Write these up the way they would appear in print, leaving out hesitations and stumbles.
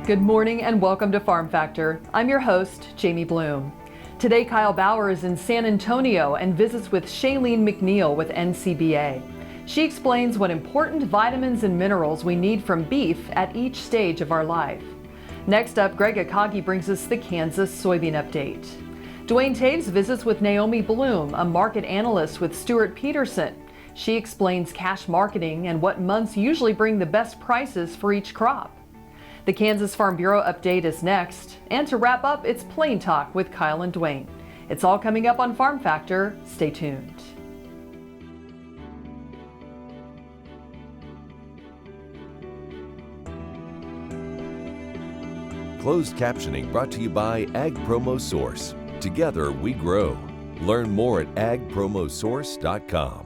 Good morning and welcome to Farm Factor. I'm your host, Jamie Bloom. Today, Kyle Bauer is in San Antonio and visits with Shalene McNeill with NCBA. She explains what important vitamins and minerals we need from beef at each stage of our life. Next up, Greg Akagi brings us the Kansas soybean update. Duane Toews visits with Naomi Blohm, a market analyst with Stewart Peterson. She explains cash marketing and what months usually bring the best prices for each crop. The Kansas Farm Bureau update is next, and to wrap up, it's Plain Talk with Kyle and Duane. It's all coming up on Farm Factor. Stay tuned. Closed captioning brought to you by Ag Promo Source. Together we grow. Learn more at agpromosource.com.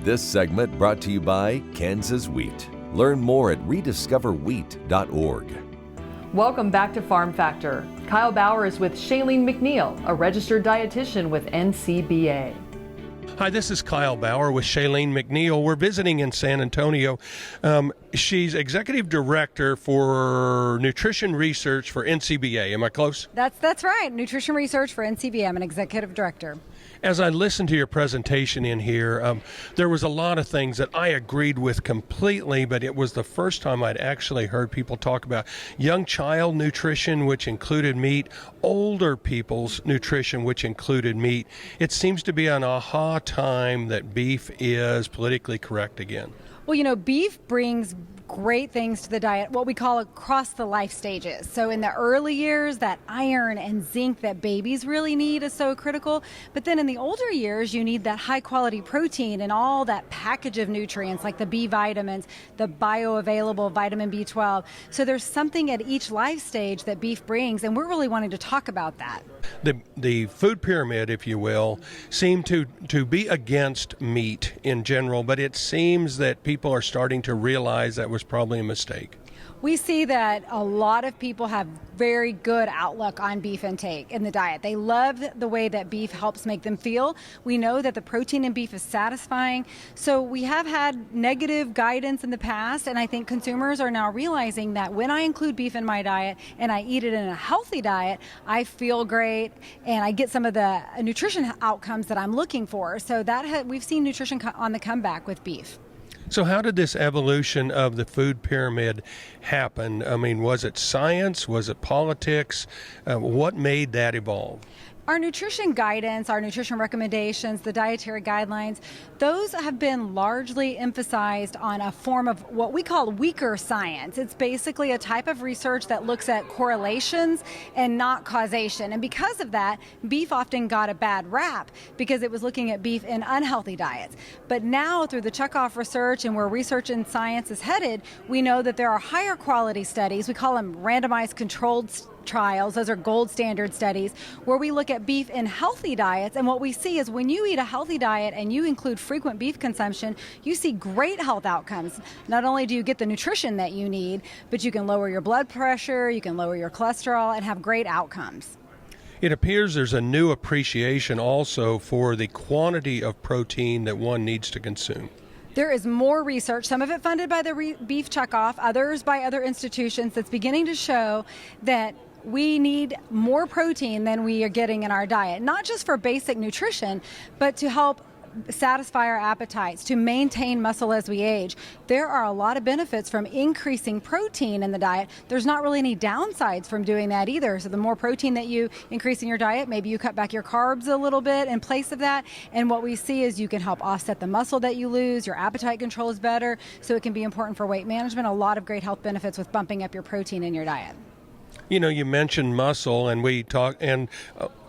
This segment brought to you by Kansas Wheat. Learn more at rediscoverwheat.org. Welcome back to Farm Factor. Kyle Bauer is with Shalene McNeill, a registered dietitian with NCBA. Hi, this is Kyle Bauer with Shalene McNeill. We're visiting in San Antonio. She's executive director for nutrition research for NCBA. Am I close? That's right. Nutrition research for NCBA. I'm an executive director. As I listened to your presentation in here, there was a lot of things that I agreed with completely, but it was the first time I'd actually heard people talk about young child nutrition, which included meat, older people's nutrition, which included meat. It seems to be an aha time that beef is politically correct again. Well, you know, beef brings great things to the diet, what we call across the life stages. So in the early years, that iron and zinc that babies really need is so critical. But then in the older years, you need that high quality protein and all that package of nutrients like the B vitamins, the bioavailable vitamin B12. So there's something at each life stage that beef brings, and we're really wanting to talk about that. The food pyramid, if you will, seemed to be against meat in general, but it seems that people are starting to realize that was probably a mistake. We see that a lot of people have very good outlook on beef intake in the diet. They love the way that beef helps make them feel. We know that the protein in beef is satisfying. So we have had negative guidance in the past, and I think consumers are now realizing that when I include beef in my diet and I eat it in a healthy diet, I feel great and I get some of the nutrition outcomes that I'm looking for. So we've seen nutrition on the comeback with beef. So how did this evolution of the food pyramid happen? I mean, was it science? Was it politics? What made that evolve? Our nutrition guidance, our nutrition recommendations, the dietary guidelines, those have been largely emphasized on a form of what we call weaker science. It's basically a type of research that looks at correlations and not causation. And because of that, beef often got a bad rap because it was looking at beef in unhealthy diets. But now through the checkoff research and where research and science is headed, we know that there are higher quality studies. We call them randomized controlled trials. Those are gold standard studies where we look at beef in healthy diets, and what we see is when you eat a healthy diet and you include frequent beef consumption, you see great health outcomes. Not only do you get the nutrition that you need, but you can lower your blood pressure, you can lower your cholesterol, and have great outcomes. It appears there's a new appreciation also for the quantity of protein that one needs to consume. There is more research, some of it funded by the Beef Checkoff, others by other institutions, that's beginning to show that we need more protein than we are getting in our diet, not just for basic nutrition, but to help satisfy our appetites, to maintain muscle as we age. There are a lot of benefits from increasing protein in the diet. There's not really any downsides from doing that either. So the more protein that you increase in your diet, maybe you cut back your carbs a little bit in place of that. And what we see is you can help offset the muscle that you lose. Your appetite control is better. So it can be important for weight management. A lot of great health benefits with bumping up your protein in your diet. You know, you mentioned muscle, and we talk, and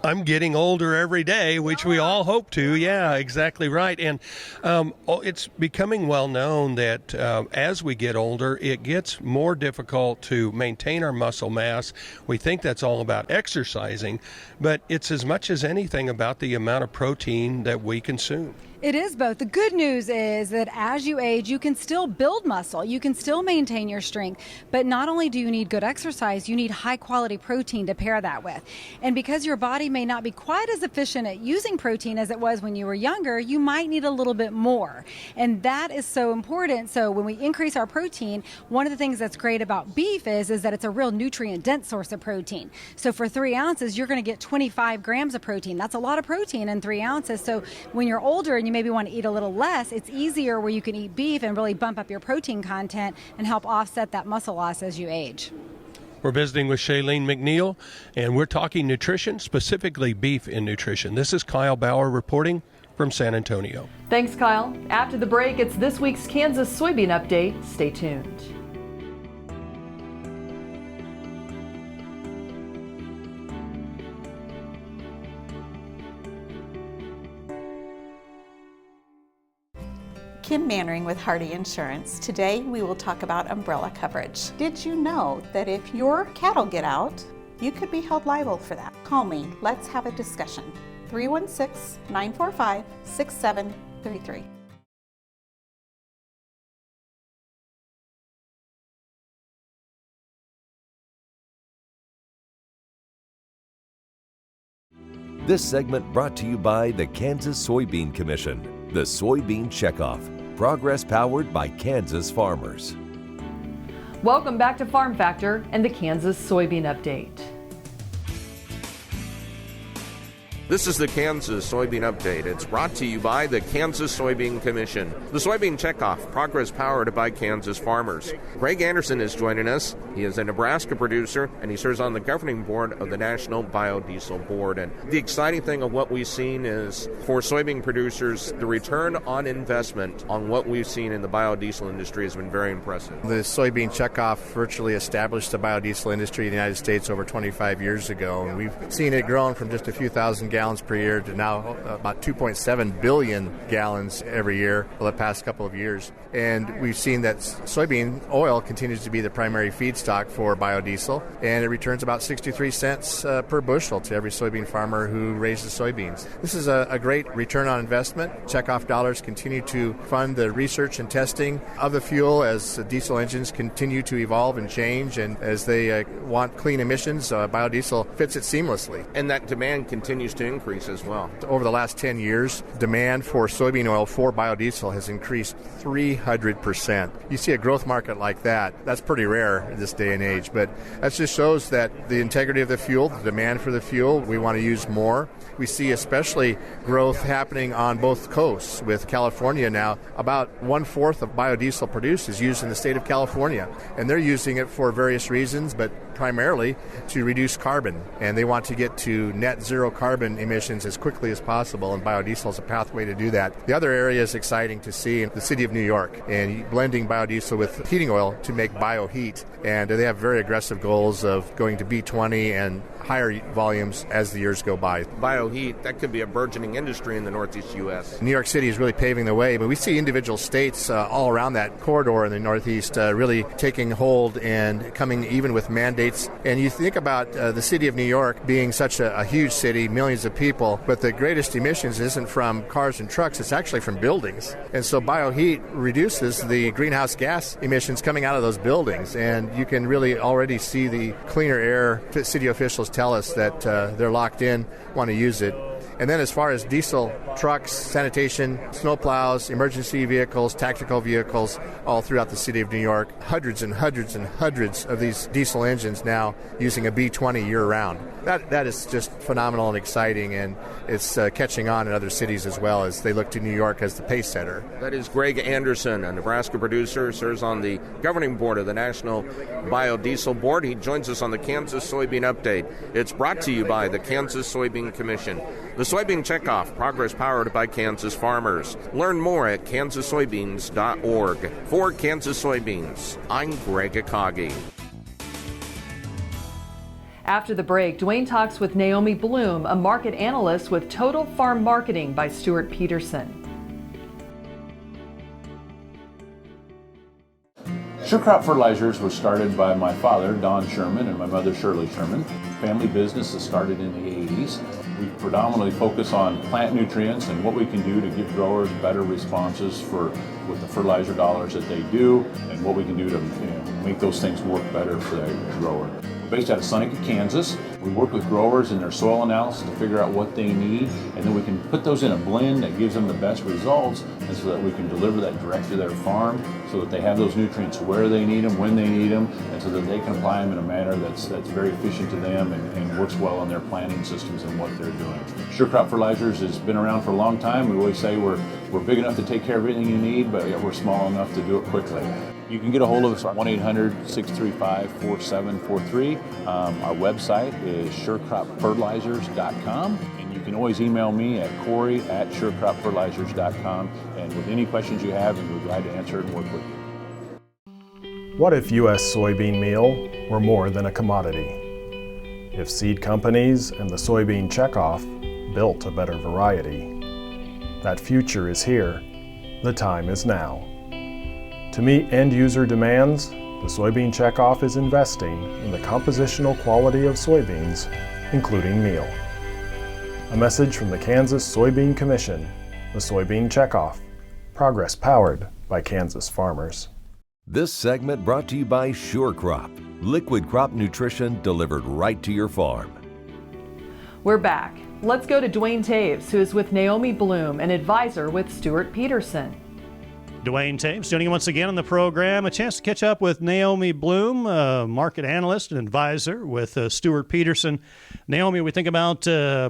I'm getting older every day, which we all hope to. Yeah, exactly right. And it's becoming well known that as we get older, it gets more difficult to maintain our muscle mass. We think that's all about exercising, but it's as much as anything about the amount of protein that we consume. It is both. The good news is that as you age, you can still build muscle. You can still maintain your strength. But not only do you need good exercise, you need high quality protein to pair that with. And because your body body may not be quite as efficient at using protein as it was when you were younger, you might need a little bit more. And that is so important. So when we increase our protein, one of the things that's great about beef is that it's a real nutrient-dense source of protein. So for 3 ounces, you're going to get 25 grams of protein. That's a lot of protein in 3 ounces. So when you're older and you maybe want to eat a little less, it's easier where you can eat beef and really bump up your protein content and help offset that muscle loss as you age. We're visiting with Shalene McNeill, and we're talking nutrition, specifically beef in nutrition. This is Kyle Bauer reporting from San Antonio. Thanks, Kyle. After the break, it's this week's Kansas Soybean Update. Stay tuned. Kim Mannering with Hardy Insurance. Today we will talk about umbrella coverage. Did you know that if your cattle get out, you could be held liable for that? Call me. Let's have a discussion. 316-945-6733. This segment brought to you by the Kansas Soybean Commission, the Soybean Checkoff. Progress powered by Kansas farmers. Welcome back to Farm Factor and the Kansas Soybean Update. This is the Kansas Soybean Update. It's brought to you by the Kansas Soybean Commission. The Soybean Checkoff, progress powered by Kansas farmers. Greg Anderson is joining us. He is a Nebraska producer, and he serves on the governing board of the National Biodiesel Board. And the exciting thing of what we've seen is, for soybean producers, the return on investment on what we've seen in the biodiesel industry has been very impressive. The soybean checkoff virtually established the biodiesel industry in the United States over 25 years ago, and we've seen it grown from just a few thousand gallons per year to now about 2.7 billion gallons every year for the past couple of years. And we've seen that soybean oil continues to be the primary feedstock for biodiesel, and it returns about 63 cents per bushel to every soybean farmer who raises soybeans. This is a great return on investment. Checkoff dollars continue to fund the research and testing of the fuel as diesel engines continue to evolve and change, and as they want clean emissions, biodiesel fits it seamlessly. And that demand continues to increase as well. Over the last 10 years, demand for soybean oil for biodiesel has increased 300%. You see a growth market like that, that's pretty rare in this day and age, but that just shows that the integrity of the fuel, the demand for the fuel, we want to use more. We see especially growth happening on both coasts, with California now. About 1/4 of biodiesel produced is used in the state of California, and they're using it for various reasons, but primarily to reduce carbon, and they want to get to net zero carbon emissions as quickly as possible, and biodiesel is a pathway to do that. The other area is exciting to see in the city of New York, and blending biodiesel with heating oil to make bioheat, and they have very aggressive goals of going to B20 and higher volumes as the years go by. Bioheat, that could be a burgeoning industry in the Northeast U.S. New York City is really paving the way, but we see individual states all around that corridor in the Northeast really taking hold and coming even with mandates. And you think about the city of New York being such a huge city, millions of people, but the greatest emissions isn't from cars and trucks, it's actually from buildings. And so bioheat reduces the greenhouse gas emissions coming out of those buildings, and you can really already see the cleaner air. City officials tell us that they're locked in, want to use it. And then as far as diesel trucks, sanitation, snowplows, emergency vehicles, tactical vehicles, all throughout the city of New York, hundreds and hundreds and hundreds of these diesel engines now using a B20 year-round. That is just phenomenal and exciting, and it's catching on in other cities as well as they look to New York as the pace setter. That is Greg Anderson, a Nebraska producer, serves on the governing board of the National Biodiesel Board. He joins us on the Kansas Soybean Update. It's brought to you by the Kansas Soybean Commission. The Soybean Checkoff, progress powered by Kansas farmers. Learn more at kansassoybeans.org. For Kansas Soybeans, I'm Greg Akagi. After the break, Duane talks with Naomi Blohm, a market analyst with Total Farm Marketing by Stewart Peterson. Sure Crop Fertilizers was started by my father, Don Sherman, and my mother, Shirley Sherman. Family business that started in the 80s. We predominantly focus on plant nutrients and what we can do to give growers better responses with the fertilizer dollars that they do, and what we can do to make those things work better for the grower. We're based out of Seneca, Kansas. We work with growers in their soil analysis to figure out what they need, and then we can put those in a blend that gives them the best results, and so that we can deliver that direct to their farm so that they have those nutrients where they need them, when they need them, and so that they can apply them in a manner that's very efficient to them and works well in their planting systems and what they're doing. Sure Crop Fertilizers has been around for a long time. We always say we're big enough to take care of everything you need, but yet we're small enough to do it quickly. You can get a hold of us at 1-800-635-4743. Our website is surecropfertilizers.com, and you can always email me at corey@surecropfertilizers.com, and with any questions you have, we'll be glad to answer it and work with you. What if U.S. soybean meal were more than a commodity? If seed companies and the soybean checkoff built a better variety? That future is here. The time is now. To meet end-user demands, the soybean checkoff is investing in the compositional quality of soybeans, including meal. A message from the Kansas Soybean Commission, the Soybean Checkoff, progress powered by Kansas farmers. This segment brought to you by Sure Crop, liquid crop nutrition delivered right to your farm. We're back. Let's go to Duane Toews, who is with Naomi Blohm, an advisor with Stewart Peterson. Duane Toews joining once again on the program. A chance to catch up with Naomi Blohm, market analyst and advisor with Stewart Peterson. Naomi, we think about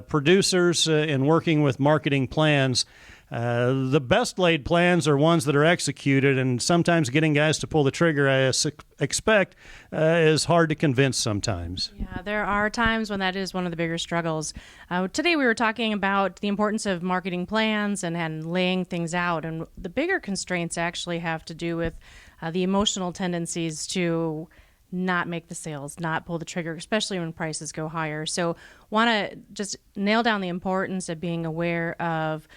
producers and working with marketing plans. The best laid plans are ones that are executed, and sometimes getting guys to pull the trigger, I expect, is hard to convince sometimes. Yeah, there are times when that is one of the bigger struggles. Today we were talking about the importance of marketing plans and laying things out, and the bigger constraints actually have to do with the emotional tendencies to not make the sales, not pull the trigger, especially when prices go higher. So want to just nail down the importance of being aware of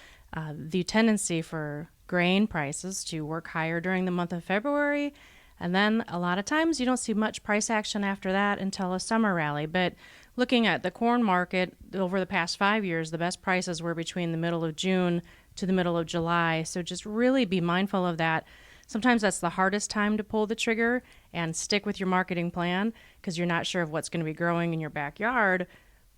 the tendency for grain prices to work higher during the month of February. And then a lot of times you don't see much price action after that until a summer rally. But looking at the corn market over the past 5 years, the best prices were between the middle of June to the middle of July. So just really be mindful of that. Sometimes that's the hardest time to pull the trigger and stick with your marketing plan because you're not sure of what's going to be growing in your backyard.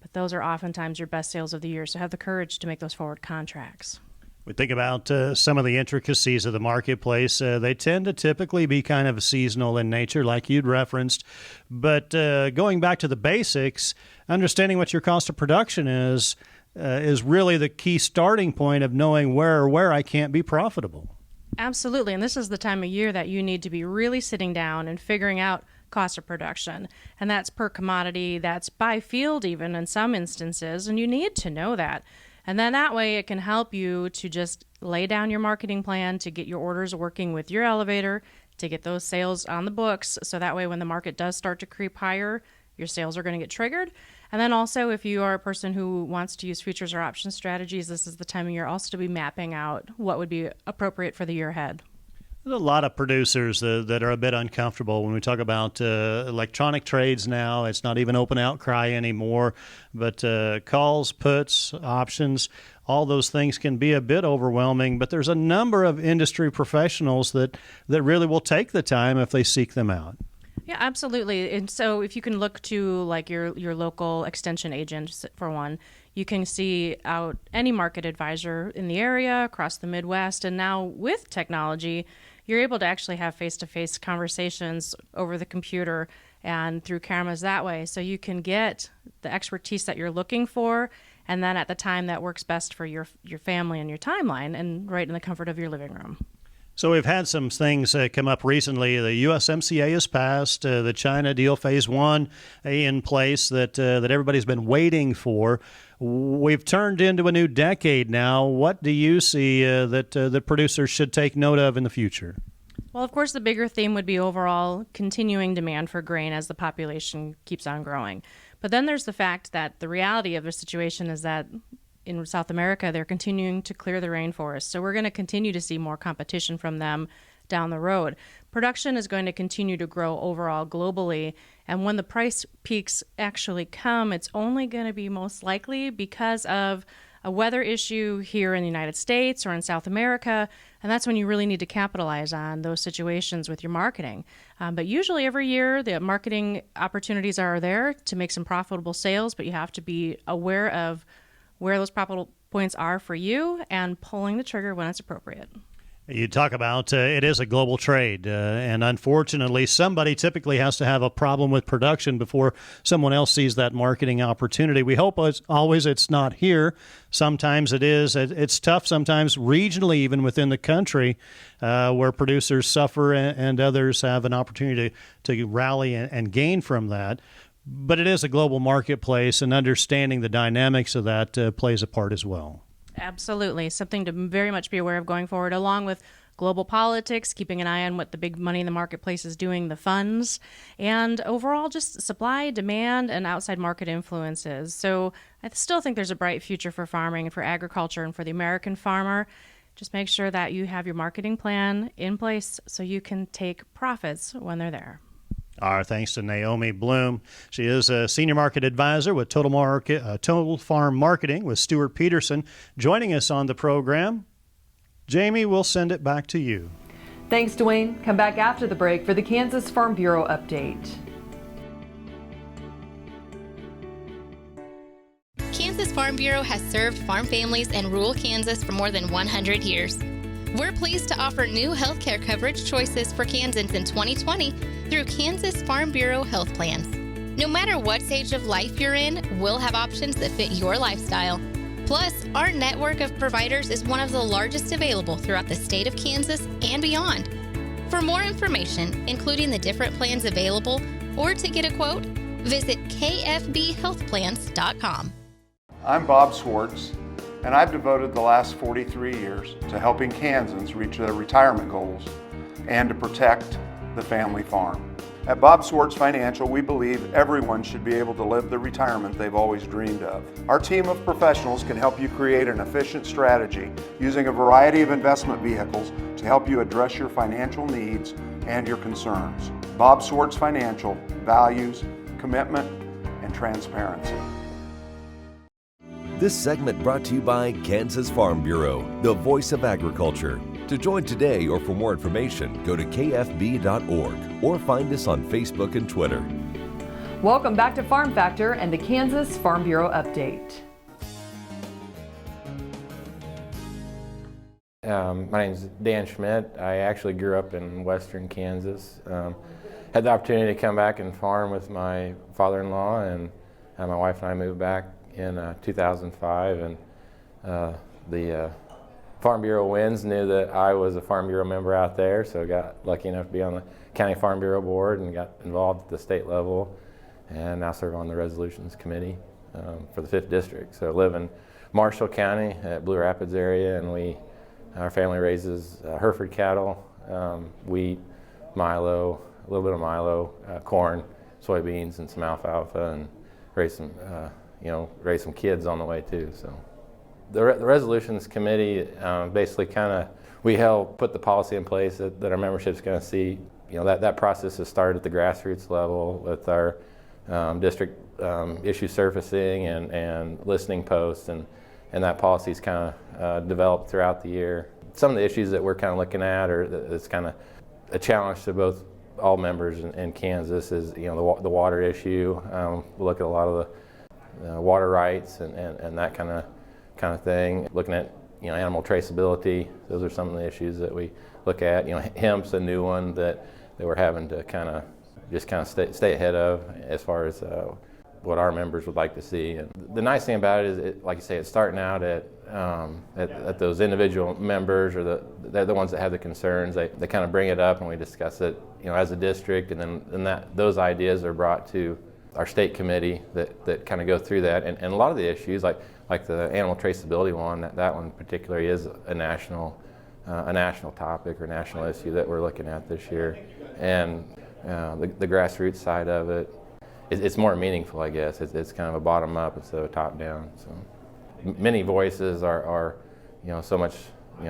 But those are oftentimes your best sales of the year. So have the courage to make those forward contracts. We think about some of the intricacies of the marketplace. They tend to typically be kind of seasonal in nature, like you'd referenced. But going back to the basics, understanding what your cost of production is really the key starting point of knowing where I can't be profitable. Absolutely. And this is the time of year that you need to be really sitting down and figuring out cost of production. And that's per commodity, that's by field even in some instances. And you need to know that. And then that way it can help you to just lay down your marketing plan to get your orders working with your elevator, to get those sales on the books. So that way when the market does start to creep higher, your sales are going to get triggered. And then also if you are a person who wants to use futures or option strategies, this is the time of year also to be mapping out what would be appropriate for the year ahead. There's a lot of producers that are a bit uncomfortable when we talk about electronic trades now. It's not even open outcry anymore, but calls, puts, options, all those things can be a bit overwhelming. But there's a number of industry professionals that really will take the time if they seek them out. Yeah, absolutely. And so if you can look to like your local extension agent, for one, you can see out any market advisor in the area across the Midwest. And now with technology, you're able to actually have face-to-face conversations over the computer and through cameras that way. So you can get the expertise that you're looking for, and then at the time that works best for your family and your timeline, and right in the comfort of your living room. So we've had some things come up recently. The USMCA has passed, the China deal phase 1 in place that everybody's been waiting for. We've turned into a new decade now. What do you see that producers should take note of in the future? Well, of course, the bigger theme would be overall continuing demand for grain as the population keeps on growing. But then there's the fact that the reality of the situation is that in South America, they're continuing to clear the rainforest. So we're going to continue to see more competition from them down the road. Production is going to continue to grow overall globally. And when the price peaks actually come, it's only going to be most likely because of a weather issue here in the United States or in South America, and that's when you really need to capitalize on those situations with your marketing. But usually every year the marketing opportunities are there to make some profitable sales, but you have to be aware of where those profitable points are for you and pulling the trigger when it's appropriate. You talk about it is a global trade, and unfortunately, somebody typically has to have a problem with production before someone else sees that marketing opportunity. We hope it's not here. Sometimes it is. It's tough sometimes regionally, even within the country, where producers suffer and others have an opportunity to rally and gain from that. But it is a global marketplace, and understanding the dynamics of that plays a part as well. Absolutely. Something to very much be aware of going forward, along with global politics, keeping an eye on what the big money in the marketplace is doing, the funds, and overall just supply, demand, and outside market influences. So I still think there's a bright future for farming and for agriculture and for the American farmer. Just make sure that you have your marketing plan in place so you can take profits when they're there. Our thanks to Naomi Blohm. She is a senior market advisor with Total Farm Marketing with Stewart Peterson, joining us on the program. Jamie, we'll send it back to you. Thanks, Duane. Come back after the break for the Kansas Farm Bureau update. Kansas Farm Bureau has served farm families in rural Kansas for more than 100 years. We're pleased to offer new healthcare coverage choices for Kansans in 2020 through Kansas Farm Bureau Health Plans. No matter what stage of life you're in, we'll have options that fit your lifestyle. Plus, our network of providers is one of the largest available throughout the state of Kansas and beyond. For more information, including the different plans available, or to get a quote, visit kfbhealthplans.com. I'm Bob Swartz, and I've devoted the last 43 years to helping Kansans reach their retirement goals and to protect the family farm. At Bob Swartz Financial, we believe everyone should be able to live the retirement they've always dreamed of. Our team of professionals can help you create an efficient strategy using a variety of investment vehicles to help you address your financial needs and your concerns. Bob Swartz Financial values commitment and transparency. This segment brought to you by Kansas Farm Bureau, the voice of agriculture. To join today or for more information, go to kfb.org or find us on Facebook and Twitter. Welcome back to Farm Factor and the Kansas Farm Bureau update. My name is Dan Schmidt. I actually grew up in western Kansas. Had the opportunity to come back and farm with my father-in-law, and my wife and I moved back in 2005, and the Farm Bureau Winds knew that I was a Farm Bureau member out there, so I got lucky enough to be on the County Farm Bureau Board and got involved at the state level, and now serve on the Resolutions Committee for the 5th District. So I live in Marshall County at Blue Rapids area, and our family raises Hereford cattle, wheat, milo, a little bit of milo, corn, soybeans, and some alfalfa, and raise some kids on the way too. So the Resolutions Committee basically we help put the policy in place that our membership's going to see. That process has started at the grassroots level with our district issue surfacing and listening posts, and that policy's kind of developed throughout the year. Some of the issues that we're kind of looking at, or that's kind of a challenge to all members in Kansas, is the water issue. We look at a lot of the water rights and that kind of thing. Looking at animal traceability, those are some of the issues that we look at. Hemp's a new one that we're having to kind of stay ahead of as far as what our members would like to see. And the nice thing about it is, like you say, it's starting out at those individual members, or they're the ones that have the concerns. They kind of bring it up and we discuss it, as a district, and then those ideas are brought to our state committee that kind of go through that. And a lot of the issues, like the animal traceability one, that one particularly is a national topic or national issue that we're looking at this year. And the grassroots side of it's more meaningful, I guess. It's kind of a bottom up instead of a top down. So many voices are so much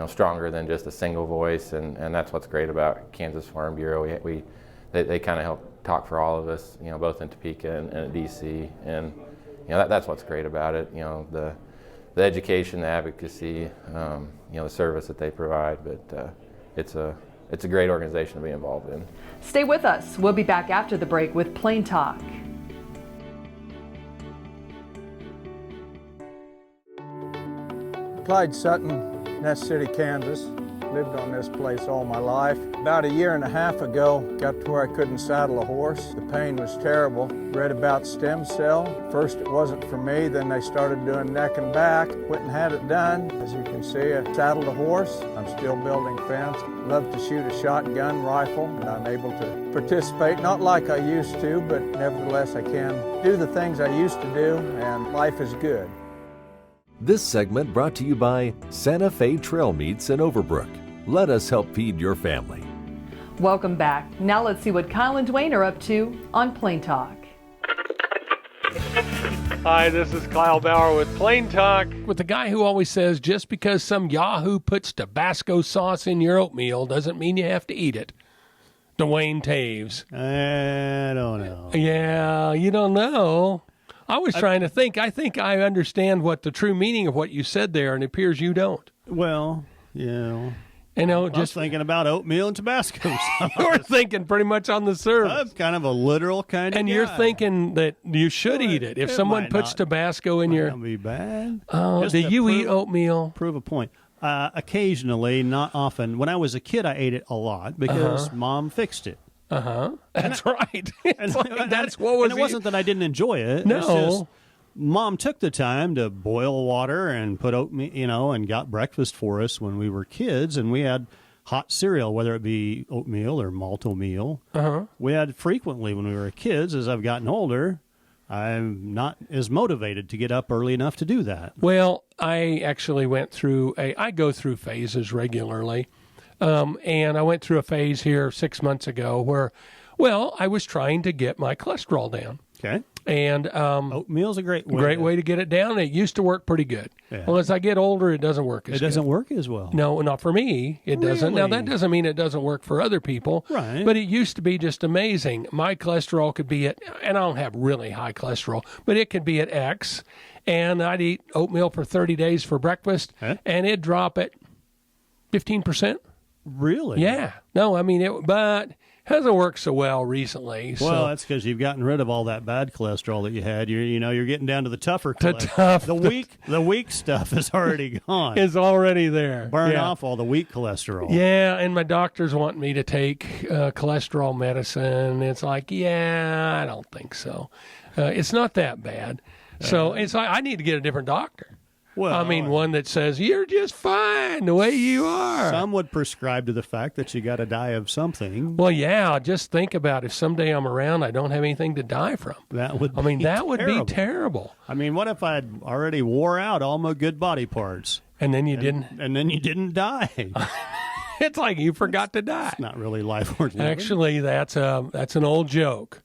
stronger than just a single voice, and that's what's great about Kansas Farm Bureau. They kind of help talk for all of us, both in Topeka and at DC, and that's what's great about it. education, the advocacy, the service that they provide. But it's a great organization to be involved in. Stay with us. We'll be back after the break with Plain Talk. Clyde Sutton, Ness City, Kansas. Lived on this place all my life. About a year and a half ago, got to where I couldn't saddle a horse. The pain was terrible. Read about stem cell. First it wasn't for me, then they started doing neck and back. Went and had it done. As you can see, I saddled a horse. I'm still building fence. Love to shoot a shotgun rifle, and I'm able to participate, not like I used to, but nevertheless I can do the things I used to do, and life is good. This segment brought to you by Santa Fe Trail Meats in Overbrook. Let us help feed your family. Welcome back. Now let's see what Kyle and Duane are up to on Plain Talk. Hi, this is Kyle Bauer with Plain Talk, with the guy who always says just because some yahoo puts Tabasco sauce in your oatmeal doesn't mean you have to eat it. Duane Toews. I don't know. Yeah, you don't know. I was trying to think. I think I understand what the true meaning of what you said there, and it appears you don't. Well, You know, just thinking about oatmeal and Tabasco sauce. You're thinking pretty much on the surface. I'm kind of a literal kind of and guy. You're thinking that you should eat it. If someone puts Tabasco in your... That would be bad. Oh, do you eat oatmeal? Prove a point. Occasionally, not often. When I was a kid, I ate it a lot because Mom fixed it. That's right. That's what was. And it wasn't that I didn't enjoy it. No. It's just Mom took the time to boil water and put oatmeal, and got breakfast for us when we were kids, and we had hot cereal, whether it be oatmeal or malto meal. We had frequently when we were kids. As I've gotten older, I'm not as motivated to get up early enough to do that. Well, I actually went through I go through phases regularly. And I went through a phase here 6 months ago where, I was trying to get my cholesterol down. Okay. And oatmeal's a great way to get it down. It used to work pretty good. Yeah. Well, as I get older, it doesn't work as good. It doesn't work as well. No, not for me. It doesn't. Now, that doesn't mean it doesn't work for other people. Right. But it used to be just amazing. My cholesterol could be at, and I don't have really high cholesterol, but it could be at X. And I'd eat oatmeal for 30 days for breakfast, and it'd drop at 15%. Really? Yeah. No, I mean, but hasn't worked so well recently. Well, that's because you've gotten rid of all that bad cholesterol that you had. You're getting down to the tougher cholesterol. The weak stuff is already gone. It's already there. Burn off all the weak cholesterol. Yeah, and my doctors want me to take cholesterol medicine. It's like, I don't think so. It's not that bad. So it's like I need to get a different doctor. Well, I mean, one that says, you're just fine the way you are. Some would prescribe to the fact that you got to die of something. Well, yeah, just think about if someday I'm around, I don't have anything to die from. That would would be terrible. I mean, what if I'd already wore out all my good body parts? And then you didn't? And then you didn't die. It's like you forgot to die. It's not really life worth living. Actually, that's an old joke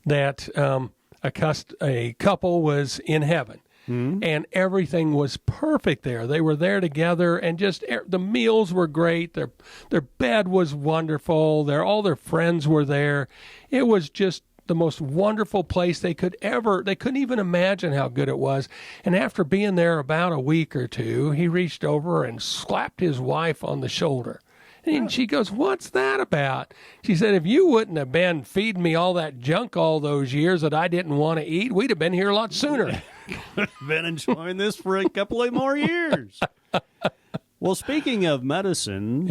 that a couple was in heaven. Mm-hmm. And everything was perfect there. They were there together, and just the meals were great. Their bed was wonderful. All their friends were there. It was just the most wonderful place they couldn't even imagine how good it was. And after being there about a week or two, he reached over and slapped his wife on the shoulder. And she goes, "What's that about?" She said, "If you wouldn't have been feeding me all that junk all those years that I didn't want to eat, we'd have been here a lot sooner." Been enjoying this for a couple of more years. Well, speaking of medicine,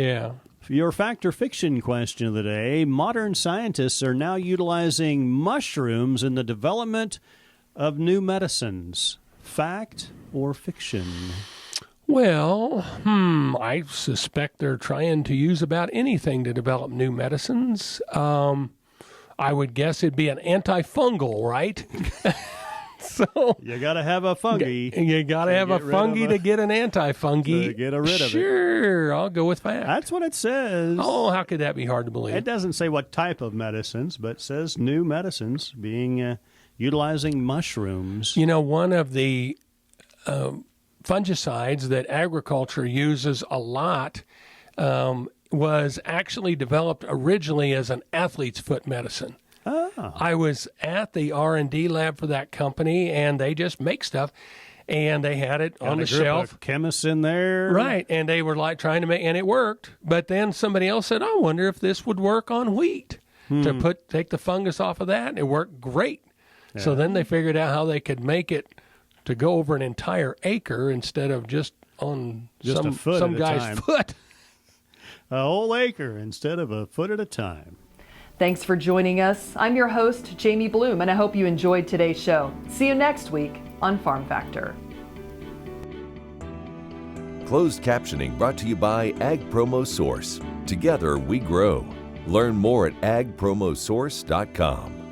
your fact or fiction question of the day: modern scientists are now utilizing mushrooms in the development of new medicines. Fact or fiction? Well, I suspect they're trying to use about anything to develop new medicines. I would guess it'd be an antifungal, right? So you got to have a fungi. You got to have a fungi to get an antifungi. To get rid of it. Sure, I'll go with fact. That's what it says. Oh, how could that be hard to believe? It doesn't say what type of medicines, but it says new medicines being utilizing mushrooms. You know, one of the fungicides that agriculture uses a lot was actually developed originally as an athlete's foot medicine. Oh. I was at the R&D lab for that company, and they just make stuff. and they had it on the shelf. Chemists in there. Right, and they were like trying to make, and it worked. But then somebody else said, I wonder if this would work on wheat to take the fungus off of that. And it worked great. Yeah. So then they figured out how they could make it to go over an entire acre instead of just on some guy's foot. A whole acre instead of a foot at a time. Thanks for joining us. I'm your host, Jamie Bloom, and I hope you enjoyed today's show. See you next week on Farm Factor. Closed captioning brought to you by Ag Promo Source. Together we grow. Learn more at agpromosource.com.